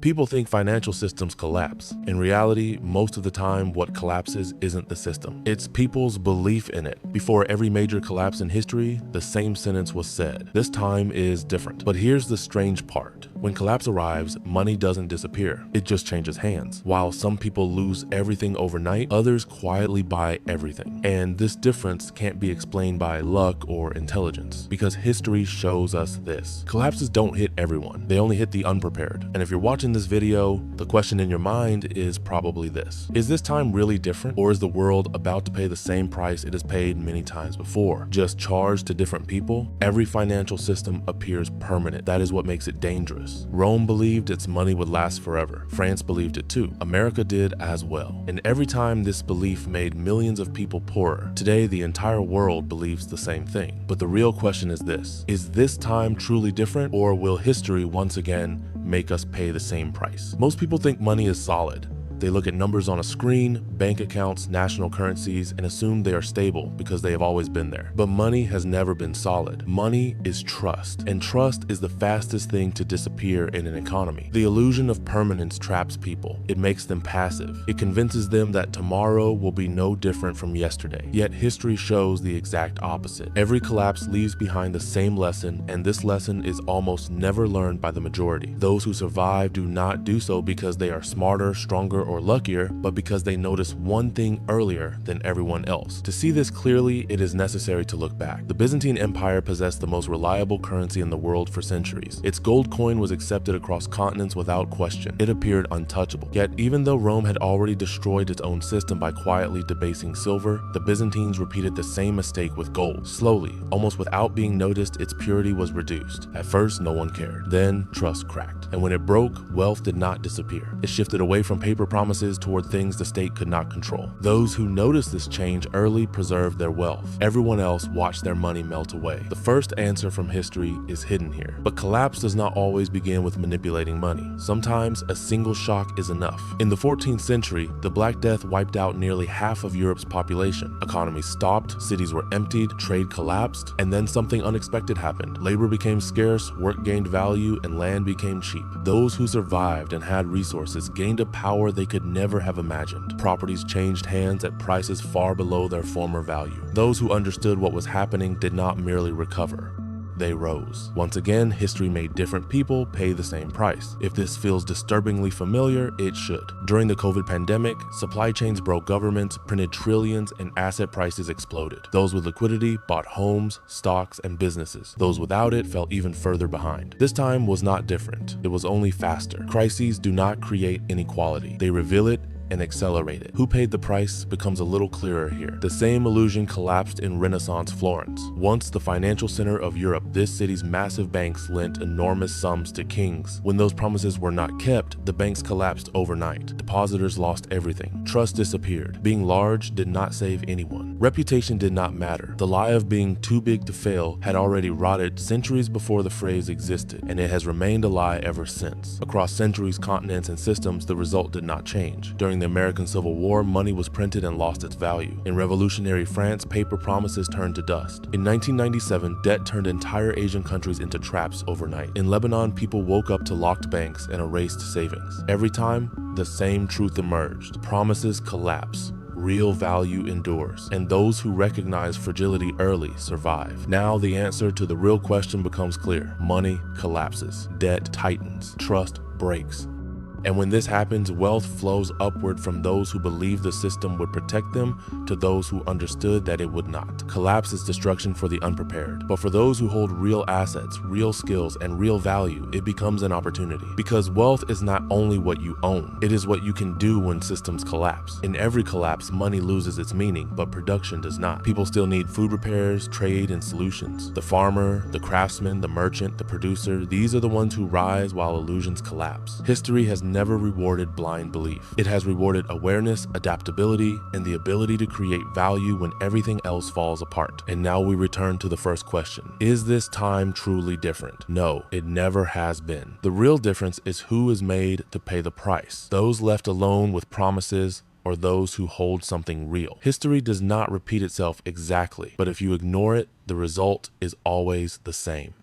People think financial systems collapse. In reality, most of the time, what collapses isn't the system. It's people's belief in it. Before every major collapse in history, the same sentence was said. This time is different. But here's the strange part. When collapse arrives, money doesn't disappear. It just changes hands. While some people lose everything overnight, others quietly buy everything. And this difference can't be explained by luck or intelligence, because history shows us this. Collapses don't hit everyone. They only hit the unprepared. And if you're watching this video, the question in your mind is probably this. Is this time really different, or is the world about to pay the same price it has paid many times before, just charged to different people? Every financial system appears permanent. That is what makes it dangerous. Rome believed its money would last forever. France believed it too. America did as well. And every time this belief made millions of people poorer. Today, the entire world believes the same thing. But the real question is this. Is this time truly different, or will history once again make us pay the same price? Most people think money is solid. They look at numbers on a screen, bank accounts, national currencies, and assume they are stable because they have always been there. But money has never been solid. Money is trust, and trust is the fastest thing to disappear in an economy. The illusion of permanence traps people. It makes them passive. It convinces them that tomorrow will be no different from yesterday. Yet history shows the exact opposite. Every collapse leaves behind the same lesson, and this lesson is almost never learned by the majority. Those who survive do not do so because they are smarter, stronger, or luckier, but because they noticed one thing earlier than everyone else. To see this clearly, it is necessary to look back. The Byzantine Empire possessed the most reliable currency in the world for centuries. Its gold coin was accepted across continents without question. It appeared untouchable. Yet, even though Rome had already destroyed its own system by quietly debasing silver, the Byzantines repeated the same mistake with gold. Slowly, almost without being noticed, its purity was reduced. At first, no one cared. Then, trust cracked. And when it broke, wealth did not disappear. It shifted away from paper promises toward things the state could not control. Those who noticed this change early preserved their wealth. Everyone else watched their money melt away. The first answer from history is hidden here. But collapse does not always begin with manipulating money. Sometimes a single shock is enough. In the 14th century, the Black Death wiped out nearly half of Europe's population. Economies stopped, cities were emptied, trade collapsed, and then something unexpected happened. Labor became scarce, work gained value, and land became cheap. Those who survived and had resources gained a power they could never have imagined. Properties changed hands at prices far below their former value. Those who understood what was happening did not merely recover. They rose. Once again, history made different people pay the same price. If this feels disturbingly familiar, it should. During the COVID pandemic, supply chains broke governments, printed trillions, and asset prices exploded. Those with liquidity bought homes, stocks, and businesses. Those without it fell even further behind. This time was not different. It was only faster. Crises do not create inequality. They reveal it and accelerate it. Who paid the price becomes a little clearer here. The same illusion collapsed in Renaissance Florence. Once the financial center of Europe, this city's massive banks lent enormous sums to kings. When those promises were not kept, the banks collapsed overnight. Depositors lost everything. Trust disappeared. Being large did not save anyone. Reputation did not matter. The lie of being too big to fail had already rotted centuries before the phrase existed, and it has remained a lie ever since. Across centuries, continents, and systems, the result did not change. During the American Civil War, money was printed and lost its value. In revolutionary France, paper promises turned to dust. In 1997, debt turned entire Asian countries into traps overnight. In Lebanon, people woke up to locked banks and erased savings. Every time, the same truth emerged. Promises collapse. Real value endures, and those who recognize fragility early survive. Now the answer to the real question becomes clear. Money collapses. Debt tightens. Trust breaks. And when this happens, wealth flows upward from those who believed the system would protect them to those who understood that it would not. Collapse is destruction for the unprepared. But for those who hold real assets, real skills, and real value, it becomes an opportunity. Because wealth is not only what you own, it is what you can do when systems collapse. In every collapse, money loses its meaning, but production does not. People still need food repairs, trade, and solutions. The farmer, the craftsman, the merchant, the producer, these are the ones who rise while illusions collapse. History has never rewarded blind belief. It has rewarded awareness, adaptability, and the ability to create value when everything else falls apart. And now we return to the first question. Is this time truly different? No, it never has been. The real difference is who is made to pay the price. Those left alone with promises, or those who hold something real. History does not repeat itself exactly, but if you ignore it, the result is always the same.